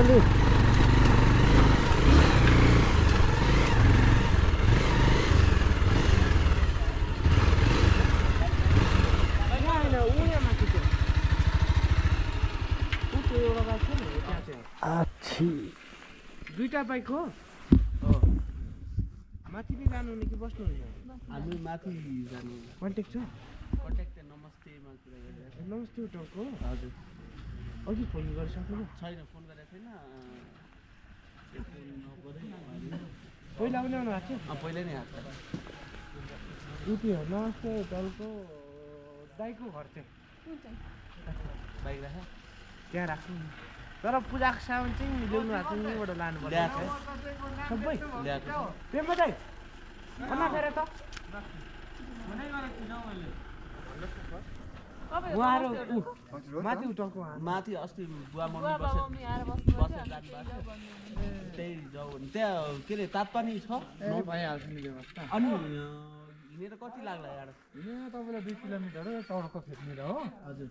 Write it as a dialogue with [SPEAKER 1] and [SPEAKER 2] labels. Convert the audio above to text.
[SPEAKER 1] अलि आछि
[SPEAKER 2] दुईटा बाइक हो माथि नै जानुहुने कि बस्नुहुने
[SPEAKER 3] हामी माथि जानु
[SPEAKER 2] कन्ट्याक्ट छ
[SPEAKER 3] कन्ट्याक्ट नमस्तेमा कुरा गरिरहेको
[SPEAKER 2] नमस्ते टाउको
[SPEAKER 3] हजुर
[SPEAKER 2] अघि फोन गरिसक्नु
[SPEAKER 3] छैन फोन गरेको छैन
[SPEAKER 2] पहिला पनि आउनु भएको थियो
[SPEAKER 3] पहिल्यै नै आएको
[SPEAKER 2] उति हो नमस्ते टाउको दाइको घर चाहिँ
[SPEAKER 3] बाइक राखेँ
[SPEAKER 2] त्यहाँ राख्नु नि तर पूजाको सामान चाहिँ ल्याउनु भएको चाहिँ यहीँबाट लानु पर्छ सबै
[SPEAKER 3] ल्याएको
[SPEAKER 2] त्यो मात्रै खाना फेर त उहाँहरू माथि उठाउको
[SPEAKER 3] माथि अस्ति बुवा मम्मी बसेर जानुभएको त्यही जाऊ भने त्यहाँ के अरे तात्पानी छ
[SPEAKER 1] भइहाल्छ नि व्यवस्था
[SPEAKER 3] अनि हिँडेर कति लाग्ला यहाँ
[SPEAKER 1] यहाँ तपाईँलाई 2 किलोमिटर हो चौरको फेदनिर हो
[SPEAKER 3] हजुर